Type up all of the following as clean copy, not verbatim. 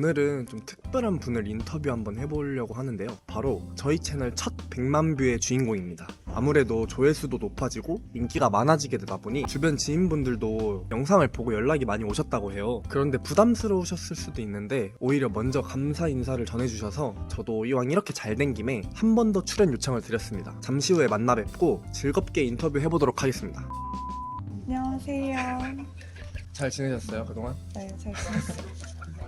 오늘은 좀 특별한 분을 인터뷰 한번 해보려고 하는데요. 바로 저희 채널 첫 100만 뷰의 주인공입니다. 아무래도 조회수도 높아지고 인기가 많아지게 되다 보니 주변 지인분들도 영상을 보고 연락이 많이 오셨다고 해요. 그런데 부담스러우셨을 수도 있는데 오히려 먼저 감사 인사를 전해주셔서 저도 이왕 이렇게 잘 된 김에 한 번 더 출연 요청을 드렸습니다. 잠시 후에 만나 뵙고 즐겁게 인터뷰 해보도록 하겠습니다. 안녕하세요. 잘 지내셨어요 그동안? 네, 잘 지냈어요.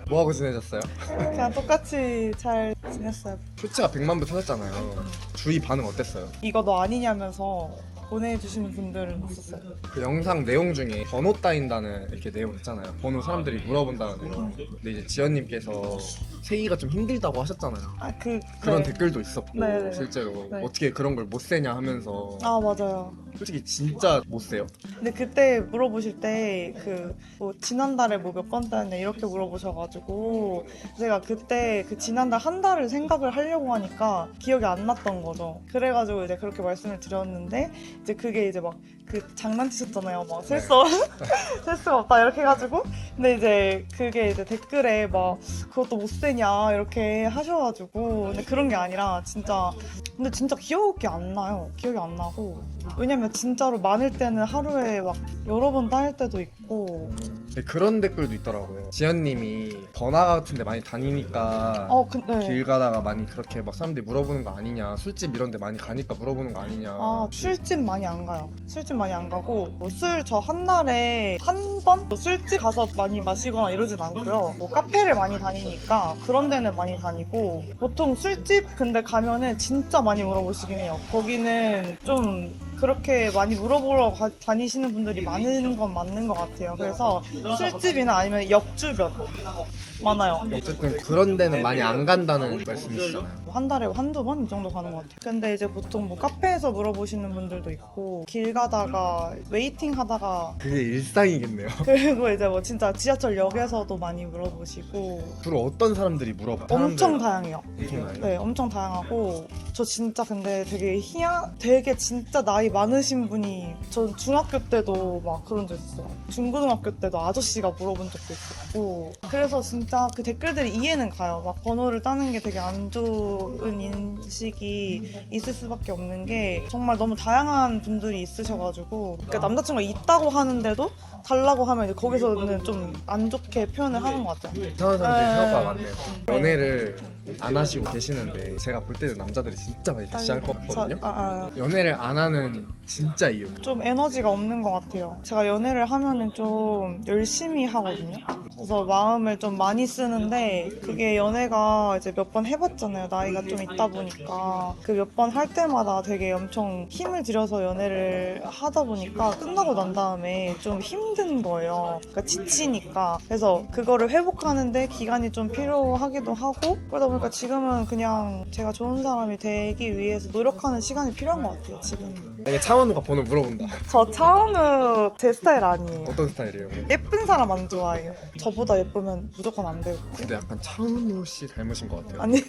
뭐하고 지내셨어요? 그냥 똑같이 잘 지냈어요. 쇼츠가 100만 뷰 터졌잖아요. 주위 반응 어땠어요? 이거 너 아니냐면서 보내주시는 분들은 있었어요. 그 영상 내용 중에 번호 따인다는 이렇게 내용 있잖아요. 번호 사람들이 물어본다는 내용. 근데 이제 지연님께서 세기가 좀 힘들다고 하셨잖아요. 네. 그런 댓글도 있었고 네네. 실제로 네. 어떻게 그런 걸 못 세냐 하면서 아, 맞아요. 솔직히 진짜 못 세요. 근데 그때 물어보실 때 뭐 지난달에 뭐 몇 번 따였냐 이렇게 물어보셔가지고 제가 그때 그 지난달 한 달을 생각을 하려고 하니까 기억이 안 났던 거죠. 그래가지고 이제 그렇게 말씀을 드렸는데 이제 그게 이제 막 그 장난치셨잖아요. 막 셀 수가 없다 이렇게 해가지고 근데 이제 그게 이제 댓글에 막 그것도 못 세냐 이렇게 하셔가지고 근데 그런 게 아니라 근데 진짜 기억이 안 나요. 기억이 안 나고 왜냐면 진짜로 많을 때는 하루에 막 여러 번 따일 때도 있고 근데 그런 댓글도 있더라고요. 지연님이 번화 같은 데 많이 다니니까 근데 길 가다가 많이 그렇게 막 사람들이 물어보는 거 아니냐, 술집 이런 데 많이 가니까 물어보는 거 아니냐. 술집 많이 안 가요. 술집 많이 안 가고 술 저 한 달에 한 번? 술집 가서 많이 마시거나 이러진 않고요. 뭐 카페를 많이 다니니까 그런 데는 많이 다니고 보통 술집 근데 가면은 진짜 많이 물어보시긴 해요. 거기는 좀 그렇게 많이 물어보러 다니시는 분들이 많은 건 맞는 것 같아요. 그래서 술집이나 아니면 역 주변 많아요. 어쨌든 그런 데는 많이 안 간다는 말씀이시잖아요. 한 달에 한두 번 이 정도 가는 것 같아요. 근데 이제 보통 뭐 카페에서 물어보시는 분들도 있고 길 가다가 웨이팅 하다가 그게 일상이겠네요. 그리고 이제 뭐 진짜 지하철역에서도 많이 물어보시고 주로 어떤 사람들이 물어봐요? 엄청 다양해요. 엄청 다양해요? 네, 엄청 다양하고 저 진짜 근데 되게 진짜 나이 많으신 분이 전 중학교 때도 막 그런 적 있어요. 중고등학교 때도 아저씨가 물어본 적도 있었고 그래서 진짜 그 댓글들이 이해는 가요. 막 번호를 따는 게 되게 안 좋은 인식이 있을 수밖에 없는 게 정말 너무 다양한 분들이 있으셔가지고 그러니까 남자친구가 있다고 하는데도 달라고 하면 이제 거기서는 좀 안 좋게 표현을 하는 것 같아요. 이상한 사람들이 네. 생각보다 많네요. 연애를 안 하시고 계시는데 제가 볼 때는 남자들이 진짜 많이 대시할 것 같거든요. 연애를 안 하는 진짜 이유. 좀 에너지가 없는 것 같아요. 제가 연애를 하면은 좀 열심히 하거든요. 그래서 마음을 좀 많이 쓰는데 그게 연애가 이제 몇 번 해봤잖아요. 나이가 좀 있다 보니까 그 몇 번 할 때마다 되게 엄청 힘을 들여서 연애를 하다 보니까 끝나고 난 다음에 좀 힘든 거예요. 그러니까 지치니까. 그래서 그거를 회복하는데 기간이 좀 필요하기도 하고 그러다 보니까 지금은 그냥 제가 좋은 사람이 되기 위해서 노력하는 시간이 필요한 것 같아요. 지금. 만약에 차은우가 번호 물어본다. 저 차은우 제 스타일 아니에요. 어떤 스타일이에요? 예쁜 사람 안 좋아해요. 저보다 예쁘면 무조건 안 되고. 근데 약간 차은우 씨 닮으신 것 같아요. 아니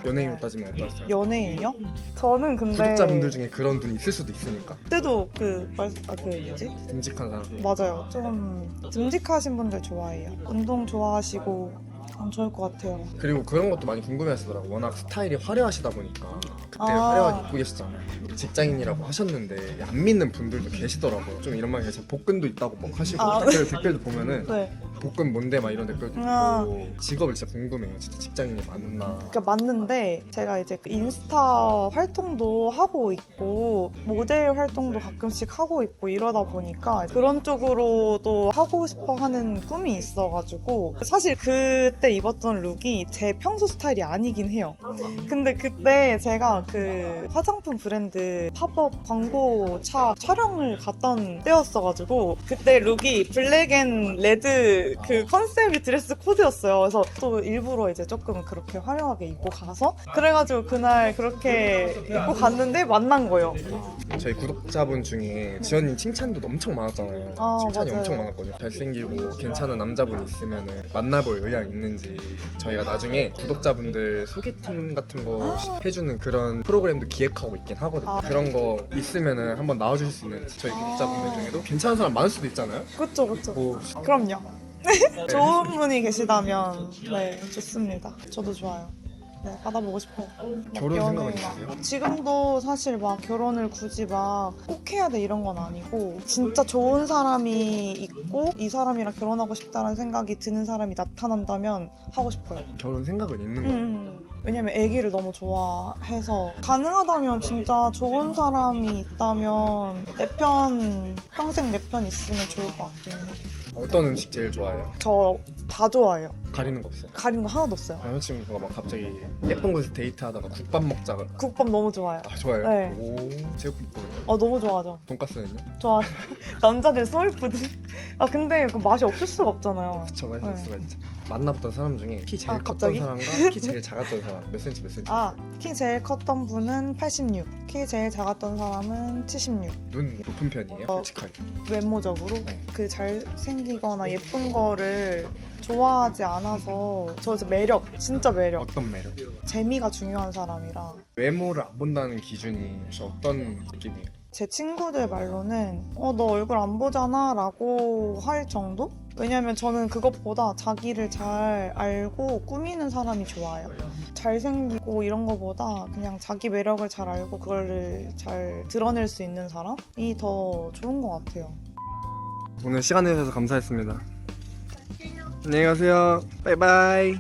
연예인으로 따지면 어떠세요? 연예인이요? 저는 근데 구독자분들 중에 그런 분이 있을 수도 있으니까. 그때도 그 뭐지? 듬직한 사람. 맞아요. 좀 듬직하신 분들 좋아해요. 운동 좋아하시고 안 좋을 것 같아요. 그리고 그런 것도 많이 궁금해하시더라고. 워낙 스타일이 화려하시다 보니까 그때 아. 화려하게 입고 계셨잖아요. 직장인이라고 하셨는데 안 믿는 분들도 계시더라고요. 좀 이런 말 계셔. 복근도 있다고 막 하시고 아. 댓글도 보면은 네. 복근 뭔데 막 이런 댓글도 아. 있고 직업을 진짜 궁금해요. 진짜 직장인이 맞나. 그러니까 맞는데 제가 이제 그 인스타 활동도 하고 있고 모델 활동도 가끔씩 하고 있고 이러다 보니까 그런 쪽으로도 하고 싶어 하는 꿈이 있어가지고 사실 그때 입었던 룩이 제 평소 스타일이 아니긴 해요. 근데 그때 제가 그 화장품 브랜드 팝업 광고차 촬영을 갔던 때였어가지고 그때 룩이 블랙 앤 레드 그 컨셉이 드레스 코드였어요. 그래서 또 일부러 이제 조금 그렇게 화려하게 입고 가서 그래가지고 그날 그렇게 입고 갔는데 만난 거예요. 저희 구독자분 중에 지연님 칭찬도 엄청 많았잖아요. 아, 칭찬이 맞아요. 엄청 많았거든요. 잘생기고 괜찮은 남자분 있으면 만나볼 의향 있는지 저희가 나중에 구독자분들 소개팅 같은 거 해주는 그런 프로그램도 기획하고 있긴 하거든요. 그런 거 있으면 한번 나와주실 수 있는지 저희 구독자분들 중에도 괜찮은 사람 많을 수도 있잖아요. 그쵸. 뭐 그럼요. 좋은 분이 계시다면 네 좋습니다. 저도 좋아요. 네 받아보고 싶어요. 결혼 생각은 연애나. 있으세요? 지금도 사실 막 결혼을 굳이 막 꼭 해야 돼 이런 건 아니고 진짜 좋은 사람이 있고 이 사람이랑 결혼하고 싶다는 생각이 드는 사람이 나타난다면 하고 싶어요. 결혼 생각은 있는 거예요. 왜냐면 아기를 너무 좋아해서 가능하다면 진짜 좋은 사람이 있다면 내 편 평생 내 편 있으면 좋을 것 같긴 해요. 어떤 음식 제일 좋아해요? 저 다 좋아해요. 가리는 거 없어요? 가린 거 하나도 없어요. 여자친구가 막 갑자기 예쁜 곳에서 데이트하다가 국밥 먹자가 국밥 너무 좋아요. 아 좋아요? 네. 오 제육볶음은요? 너무 좋아하죠. 돈까스는요? 좋아. 남자들 소울푸드. 아 근데 그 맛이 없을 수가 없잖아요. 그쵸 맛있을 네. 수가 있죠. 만나봤던 사람 중에 키 제일 아, 컸던 갑자기? 사람과 키 제일 작았던 사람 몇 센치 몇 센치? 키 제일 컸던 분은 86, 키 제일 작았던 사람은 76. 눈 높은 편이에요? 솔직하게 외모적으로 네. 그 잘생기거나 예쁜 거를 좋아하지 않아서 저 매력, 진짜 매력. 어떤 매력? 재미가 중요한 사람이라 외모를 안 본다는 기준이 혹시 어떤 느낌이에요? 제 친구들 말로는 너 얼굴 안 보잖아 라고 할 정도? 왜냐면 저는 그것보다 자기를 잘 알고 꾸미는 사람이 좋아요. 잘생기고 이런 거보다 그냥 자기 매력을 잘 알고 그거를 잘 드러낼 수 있는 사람이 더 좋은 것 같아요. 오늘 시간 내주셔서 감사했습니다. 안녕히 가세요. 바이바이.